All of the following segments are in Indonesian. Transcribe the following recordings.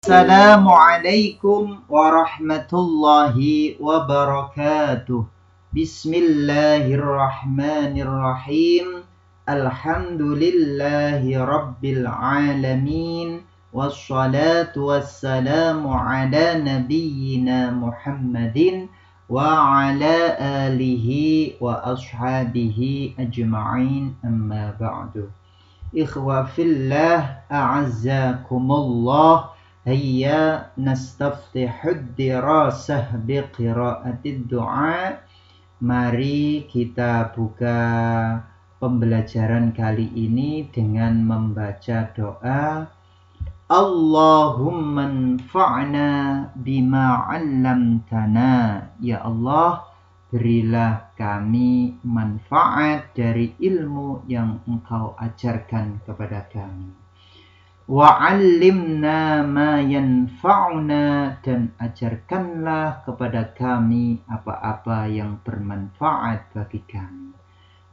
Assalamualaikum warahmatullahi wabarakatuh. Bismillahirrahmanirrahim. Alhamdulillahi rabbil alamin. Wassalatu wassalamu ala nabiyyina Muhammadin wa ala alihi wa ashabihi ajma'in, amma ba'du. Ikhwa fillah, a'azzakumullah. Hayya nastaftihud dirasah biqira'atid du'a. Mari kita buka pembelajaran kali ini dengan membaca doa. Allahumma anfa'na bima 'allamtana. Ya Allah, berilah kami manfaat dari ilmu yang Engkau ajarkan kepada kami. Wa'allimna ma yanfa'una, dan ajarkanlah kepada kami apa-apa yang bermanfaat bagi kami.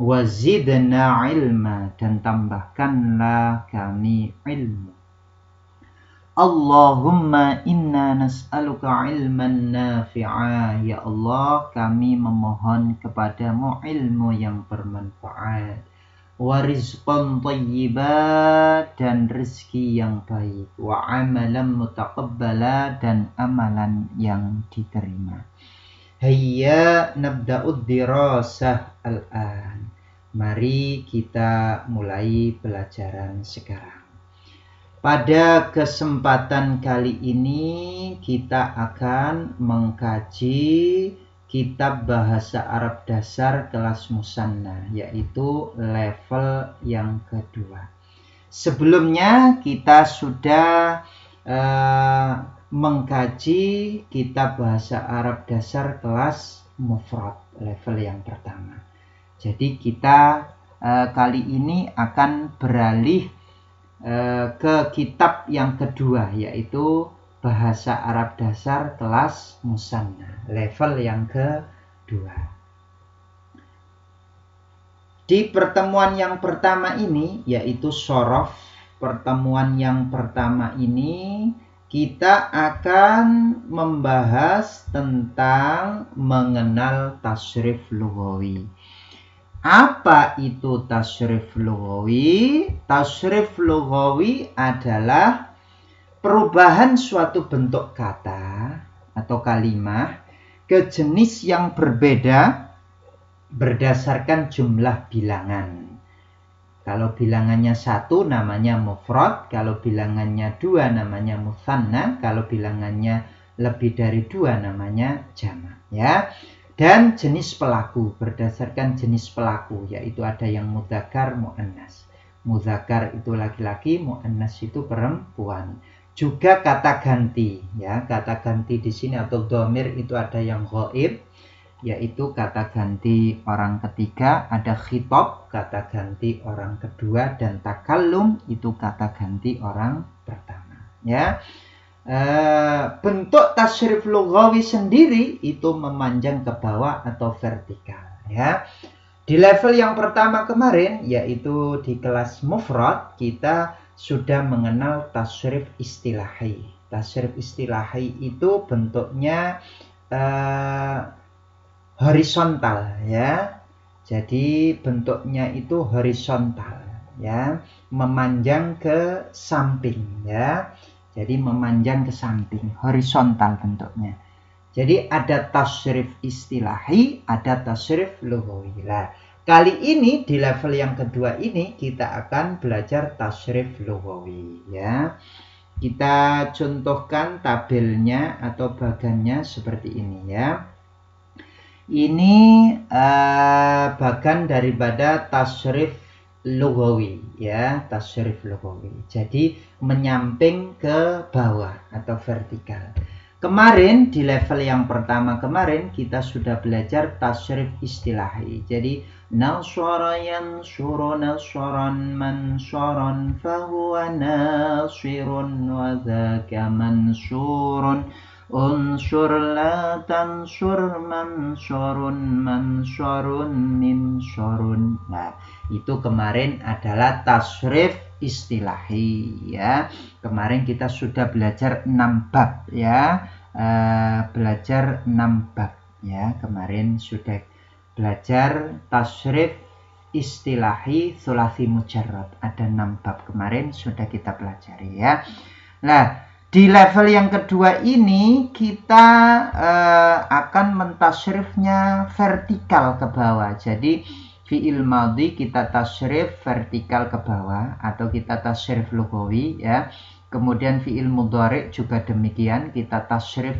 Wazidna ilma, dan tambahkanlah kami ilmu. Allahumma inna nas'aluka ilman nafi'a. Ya Allah, kami memohon kepadamu ilmu yang bermanfaat. Wa rizqan thayyiba, dan rezeki yang baik. Wa amalan mutaqabbala, dan amalan yang diterima. Hayya nabda'ud dirasah al-an. Mari kita mulai pelajaran sekarang. Pada kesempatan kali ini kita akan mengkaji Kitab Bahasa Arab Dasar kelas Musanna, yaitu level yang kedua. Sebelumnya kita sudah mengkaji Kitab Bahasa Arab Dasar kelas Mufrad, level yang pertama. Jadi kita kali ini akan beralih ke kitab yang kedua, yaitu Bahasa Arab Dasar kelas Musanna, level yang kedua. Di pertemuan yang pertama ini, yaitu Shorof, pertemuan yang pertama ini kita akan membahas tentang mengenal tasrif lughawi. Apa itu tasrif lughawi? Tasrif lughawi adalah perubahan suatu bentuk kata atau kalimat ke jenis yang berbeda berdasarkan jumlah bilangan. Kalau bilangannya 1 namanya mufrad, kalau bilangannya 2 namanya musanna, kalau bilangannya lebih dari 2 namanya jamak, ya. Dan jenis pelaku berdasarkan jenis pelaku, yaitu ada yang mudzakkar, muannas. Mudzakkar itu laki-laki, muannas itu perempuan. Juga kata ganti, ya, kata ganti di sini atau dhamir itu ada yang ghaib, yaitu kata ganti orang ketiga, ada khitab, kata ganti orang kedua, dan takallum itu kata ganti orang pertama, ya. Bentuk tasrif lughawi sendiri itu memanjang ke bawah atau vertikal, ya. Di level yang pertama kemarin, yaitu di kelas mufrad, kita sudah mengenal tasrif istilahi. Tasrif istilahi itu bentuknya horizontal, ya. Jadi bentuknya itu horizontal, ya, memanjang ke samping, ya. Jadi memanjang ke samping, horizontal bentuknya. Jadi ada tasrif istilahi, ada tasrif lughawi. Nah, kali ini di level yang kedua ini kita akan belajar tasrif lughawi, ya. Kita contohkan tabelnya atau bagannya seperti ini, ya. Ini bagan daripada tasrif lughawi, ya, tasrif lughawi. Jadi menyamping ke bawah atau vertikal. Kemarin di level yang pertama kemarin kita sudah belajar tasrif istilahi. Jadi nasara yansuru nasran mansuran fahuwa nasirun wa dzaka mansurun unsur la tansur mansurun mansurun minsurun. Nah, itu kemarin adalah tasrif istilahi ya. Kemarin kita sudah belajar 6 bab ya. Belajar 6 bab ya. Kemarin sudah belajar tasrif istilahi sulasi mujarrad. Ada 6 bab kemarin sudah kita pelajari ya. Nah, di level yang kedua ini kita akan mentasrifnya vertikal ke bawah. Jadi fi'il madhi kita tasrif vertikal ke bawah atau kita tasrif lughawi ya. Kemudian fi'il mudhari juga demikian, kita tasrif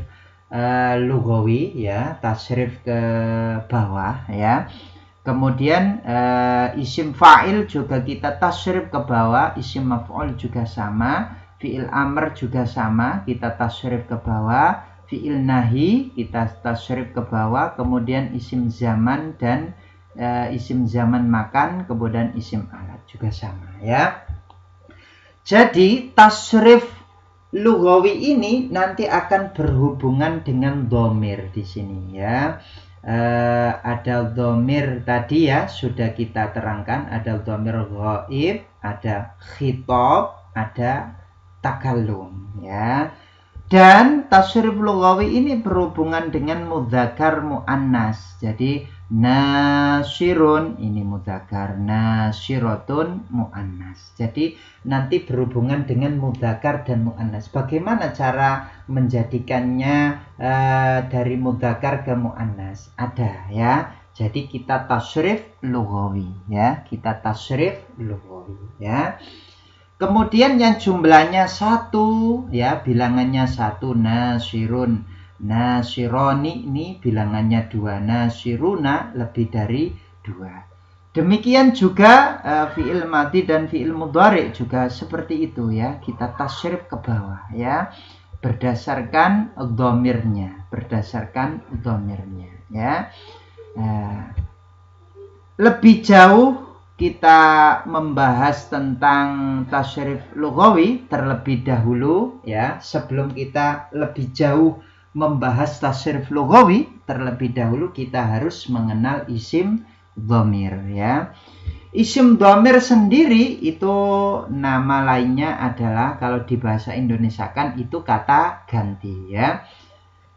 lughawi ya, tasrif ke bawah ya. Kemudian isim fa'il juga kita tasrif ke bawah, isim maf'ul juga sama, fi'il amr juga sama, kita tasrif ke bawah, fi'il nahi kita tasrif ke bawah, kemudian isim zaman dan isim zaman makan, kemudian isim alat juga sama ya. Jadi tasrif lughawi ini nanti akan berhubungan dengan dhamir di sini ya. Ada dhamir tadi ya sudah kita terangkan, ada dhamir ghaib, ada khitab, ada takallum ya. Dan tasrif lughawi ini berhubungan dengan mudzakkar muannas. Jadi nasirun ini mudzakkar, nasiratun muannas. Jadi nanti berhubungan dengan mudzakkar dan muannas. Bagaimana cara menjadikannya dari mudzakkar ke muannas? Ada ya. Jadi kita tasrif lughawi ya, kita tasrif lughawi ya. Kemudian yang jumlahnya 1 ya, bilangannya 1, nasirun, nasironi ini bilangannya 2, nasiruna lebih dari 2. Demikian juga fi'il madhi dan fi'il mudhari juga seperti itu ya, kita tasrif ke bawah ya, berdasarkan dhamirnya, ya. Lebih jauh kita membahas tentang tasrif lughawi terlebih dahulu ya. Sebelum kita lebih jauh membahas tasrif lughawi, terlebih dahulu kita harus mengenal isim dhamir ya. Isim dhamir sendiri itu nama lainnya adalah, kalau di bahasa Indonesia kan itu kata ganti ya.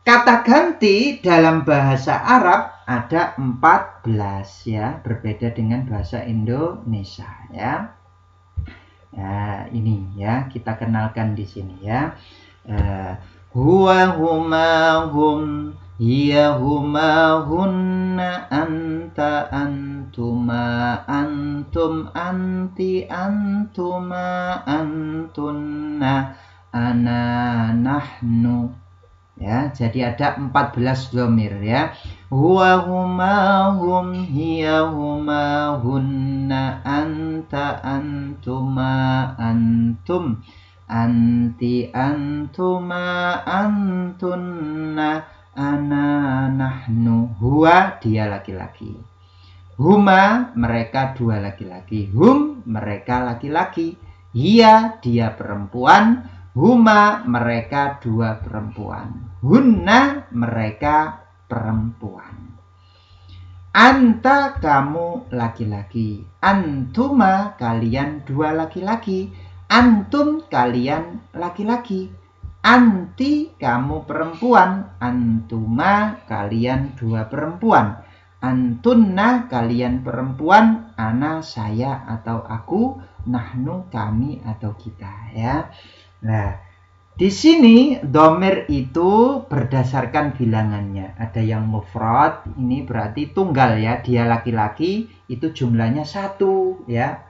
Kata ganti dalam bahasa Arab ada 14 ya, berbeda dengan bahasa Indonesia ya. Nah, ini ya, kita kenalkan di sini ya. Huwa, huma, hum, hiya, huma, hunna, anta, antuma, antum, anti, antuma, antunna, ana, nahnu. Ya, jadi ada 14 dhamir ya. Huwa, huma, hum, hiya, huma, hunna, anta, antuma, antum, anti, antuma, antunna, ana, nahnu. Huwa dia laki-laki. Huma mereka dua laki-laki. Hum mereka laki-laki. Hiya dia perempuan. Huma mereka dua perempuan. Hunna mereka perempuan. Anta kamu laki-laki. Antuma kalian dua laki-laki. Antum kalian laki-laki. Anti kamu perempuan. Antuma kalian dua perempuan. Antunna kalian perempuan. Ana saya atau aku. Nahnu kami atau kita ya. Nah, di sini dhamir itu berdasarkan bilangannya. Ada yang mufrad, ini berarti tunggal ya. Dia laki-laki, itu jumlahnya 1 ya.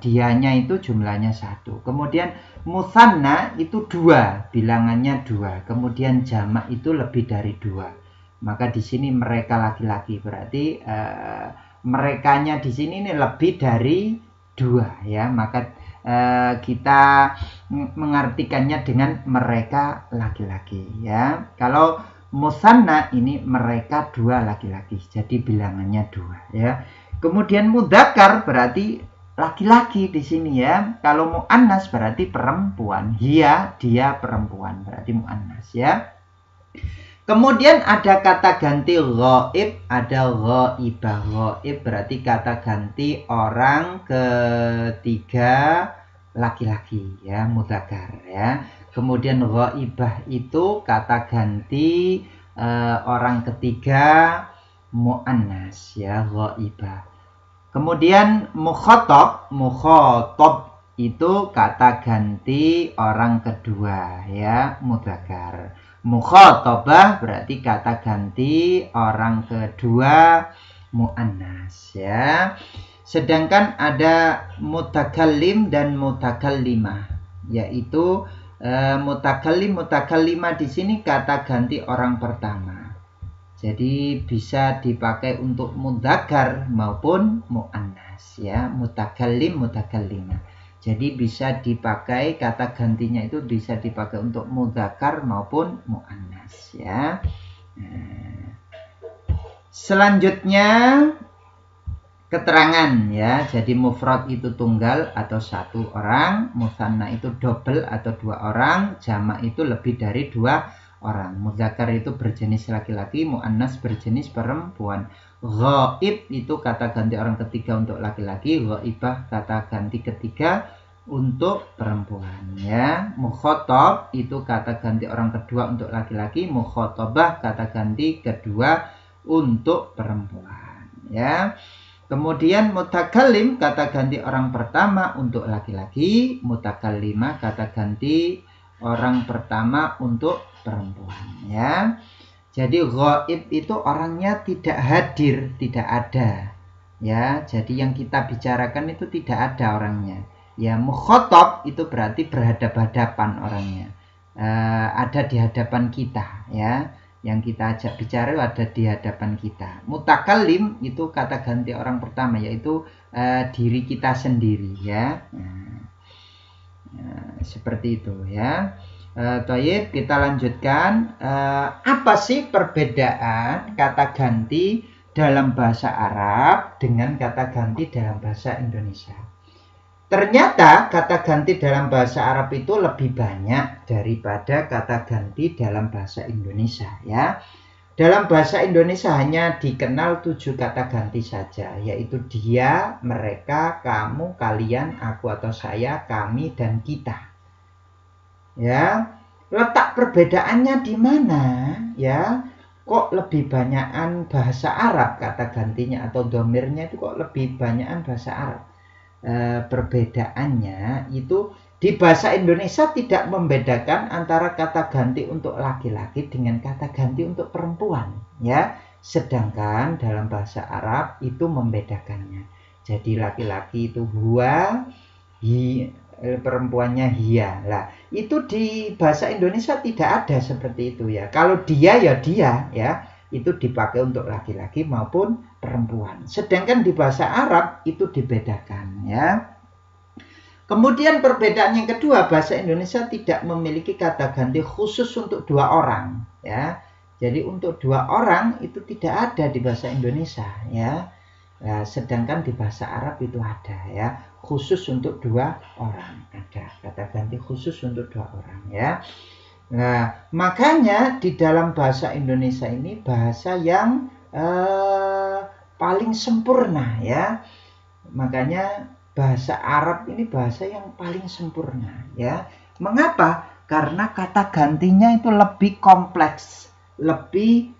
Dianya itu jumlahnya 1. Kemudian musanna itu 2, bilangannya 2. Kemudian jamak itu lebih dari 2. Maka di sini mereka laki-laki, berarti merekanya di sini ini lebih dari 2 ya. Maka kita mengartikannya dengan mereka laki-laki ya. Kalau musanna ini mereka dua laki-laki, jadi bilangannya 2 ya. Kemudian mudzakkar berarti laki-laki di sini ya. Kalau muannas berarti perempuan. Hiya dia perempuan, berarti muannas ya. Kemudian ada kata ganti ghaib, ada ghaibah. Ghaib berarti kata ganti orang ketiga laki-laki ya, mudzakkar ya. Kemudian ghaibah itu kata ganti orang ketiga muannas ya, ghaibah. Kemudian mukhatab itu kata ganti orang kedua ya, mudzakkar. Mukhatabah berarti kata ganti orang kedua muannas ya. Sedangkan ada mutakallim dan mutakallimah, yaitu mutakallim mutakallimah di sini kata ganti orang pertama. Jadi bisa dipakai untuk mudzakkar maupun muannas ya, mutakallim mutakallimah. Jadi bisa dipakai kata gantinya itu bisa dipakai untuk mudzakkar maupun muannas ya. Nah, selanjutnya keterangan ya. Jadi mufrad itu tunggal atau satu orang, mutsanna itu double atau dua orang, jamak itu lebih dari dua orang. Mudzakkar itu berjenis laki-laki, muannas berjenis perempuan. Ghaib itu kata ganti orang ketiga untuk laki-laki, ghaibah kata ganti ketiga untuk perempuan ya. Mukhatab itu kata ganti orang kedua untuk laki-laki, mukhatabah kata ganti kedua untuk perempuan ya. Kemudian mutakallim kata ganti orang pertama untuk laki-laki, mutakallimah kata ganti orang pertama untuk perempuan ya. Jadi ghaib itu orangnya tidak hadir, tidak ada ya. Jadi yang kita bicarakan itu tidak ada orangnya ya. Mukhatab itu berarti berhadap-hadapan orangnya, ada di hadapan kita ya. Yang kita ajak bicara ada di hadapan kita. Mutakallim itu kata ganti orang pertama, yaitu diri kita sendiri ya. Seperti itu ya. Toyib, kita lanjutkan. Apa sih perbedaan kata ganti dalam bahasa Arab dengan kata ganti dalam bahasa Indonesia? Ternyata kata ganti dalam bahasa Arab itu lebih banyak daripada kata ganti dalam bahasa Indonesia ya. Dalam bahasa Indonesia hanya dikenal 7 kata ganti saja, yaitu dia, mereka, kamu, kalian, aku atau saya, kami, dan kita. Ya, letak perbedaannya di mana ya? Kok lebih banyakan bahasa Arab kata gantinya atau domirnya itu kok lebih banyakan bahasa Arab? Perbedaannya itu di bahasa Indonesia tidak membedakan antara kata ganti untuk laki-laki dengan kata ganti untuk perempuan ya. Sedangkan dalam bahasa Arab itu membedakannya. Jadi laki-laki itu huwa, perempuannya hiya. Lah, itu di bahasa Indonesia tidak ada seperti itu ya. Kalau dia ya dia ya, itu dipakai untuk laki-laki maupun perempuan. Sedangkan di bahasa Arab itu dibedakan ya. Kemudian perbedaan yang kedua, bahasa Indonesia tidak memiliki kata ganti khusus untuk dua orang ya. Jadi untuk dua orang itu tidak ada di bahasa Indonesia ya. Nah, sedangkan di bahasa Arab itu ada ya, khusus untuk dua orang, ada kata ganti khusus untuk dua orang ya. Nah, makanya di dalam bahasa Indonesia ini bahasa yang paling sempurna ya. Makanya bahasa Arab ini bahasa yang paling sempurna ya. Mengapa? Karena kata gantinya itu lebih kompleks, lebih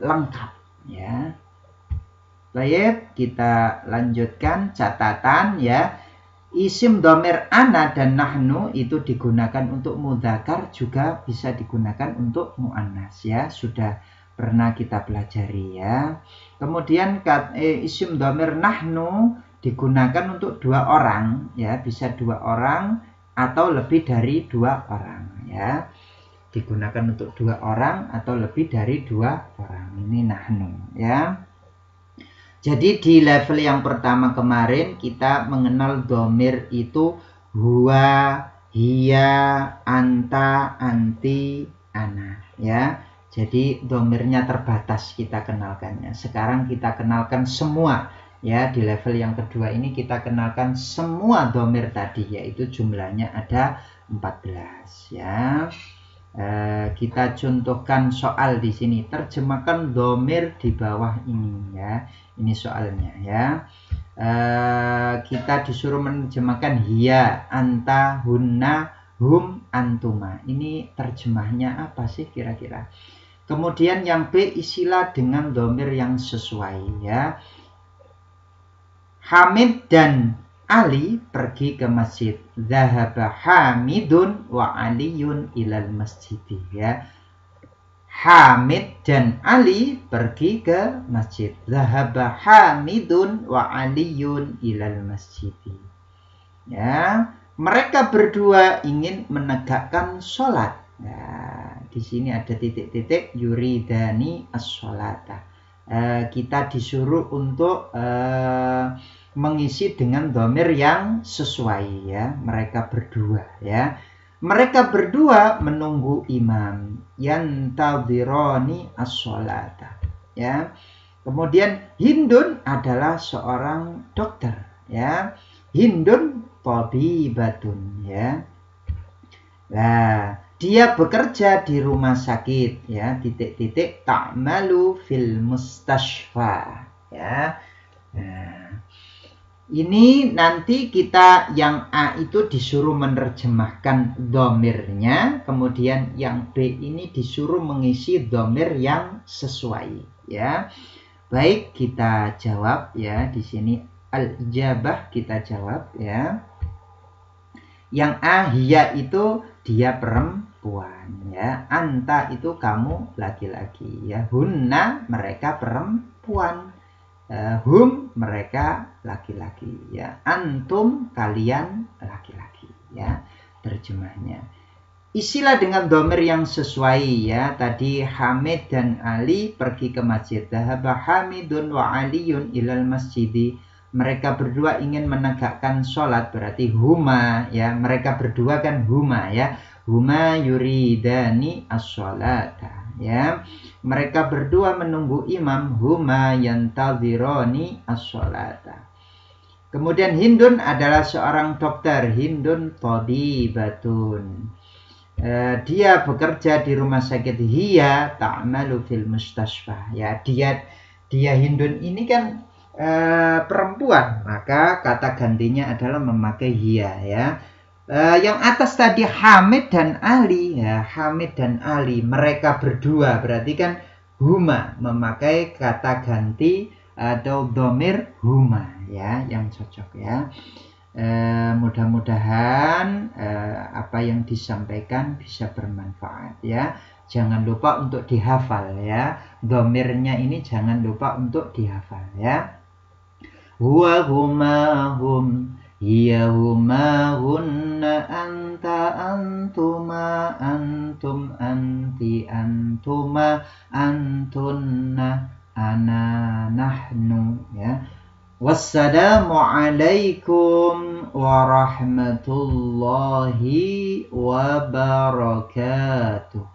lengkap ya. Baik, kita lanjutkan catatan ya. Isim domir ana dan nahnu itu digunakan untuk mudzakkar, juga bisa digunakan untuk muannas ya. Sudah pernah kita pelajari ya. Kemudian isim domir nahnu digunakan untuk dua orang ya, bisa dua orang atau lebih dari dua orang ya. Digunakan untuk dua orang atau lebih dari dua orang. Ini nahnu ya. Jadi di level yang pertama kemarin kita mengenal domir itu huwa, hiya, anta, anti, ana ya. Jadi domirnya terbatas kita kenalkannya. Sekarang kita kenalkan semua ya. Di level yang kedua ini kita kenalkan semua domir tadi, yaitu jumlahnya ada 14 ya. Kita contohkan soal di sini. Terjemahkan domir di bawah ini ya. Ini soalnya ya. Kita disuruh menerjemahkan hiya, anta, hunna, hum, antuma. Ini terjemahnya apa sih kira-kira? Kemudian yang B, isilah dengan domir yang sesuai ya. Hamid dan Ali pergi ke masjid. Zahaba Hamidun wa Aliyun ilal masjid ya. Hamid dan Ali pergi ke masjid. Zahaba Hamidun wa Aliyun ilal masjid. Ya, mereka berdua ingin menegakkan sholat. Nah, di sini ada titik-titik yuridani as-sholata. Kita disuruh untuk mengisi dengan dhamir yang sesuai ya. Mereka berdua ya. Mereka berdua menunggu imam. Yantadhirani as-sholata ya. Kemudian Hindun adalah seorang dokter ya. Hindun tabibatun ya. Nah, dia bekerja di rumah sakit ya. Titik-titik ta'malu fil mustashfa ya. Nah, ini nanti kita yang A itu disuruh menerjemahkan dhamirnya, kemudian yang B ini disuruh mengisi dhamir yang sesuai ya. Baik, kita jawab ya di sini al-ijabah kita jawab ya. Yang A, hiya itu dia perempuan ya. Anta itu kamu laki-laki ya. Hunna mereka perempuan. Hum mereka laki-laki ya. Antum kalian laki-laki ya. Terjemahnya. Isilah dengan dhamir yang sesuai ya. Tadi Hamid dan Ali pergi ke masjid. Dhahaba Hamidun wa Aliyun ilal masjidi. Mereka berdua ingin menegakkan sholat, berarti huma ya. Mereka berdua kan huma ya. Huma yuridani as-sholata ya. Mereka berdua menunggu imam. Huma yantadhirani as-sholata. Kemudian Hindun adalah seorang dokter. Hindun tabibatun. Dia bekerja di rumah sakit. Hiya ta'malu fil mustashfa ya. Dia Hindun ini kan perempuan, maka kata gantinya adalah memakai hiya ya. Yang atas tadi Hamid dan Ali ya. Hamid dan Ali mereka berdua, berarti kan huma, memakai kata ganti atau dhamir huma ya, yang cocok ya. Mudah-mudahan apa yang disampaikan bisa bermanfaat ya. Jangan lupa untuk dihafal ya. Dhamirnya ini jangan lupa untuk dihafal ya. Huwa huma hum, hiya huma hunna, anta antuma, antum anti antuma, antunna, ana nahnu ya. Wassalamu alaikum warahmatullahi wabarakatuh.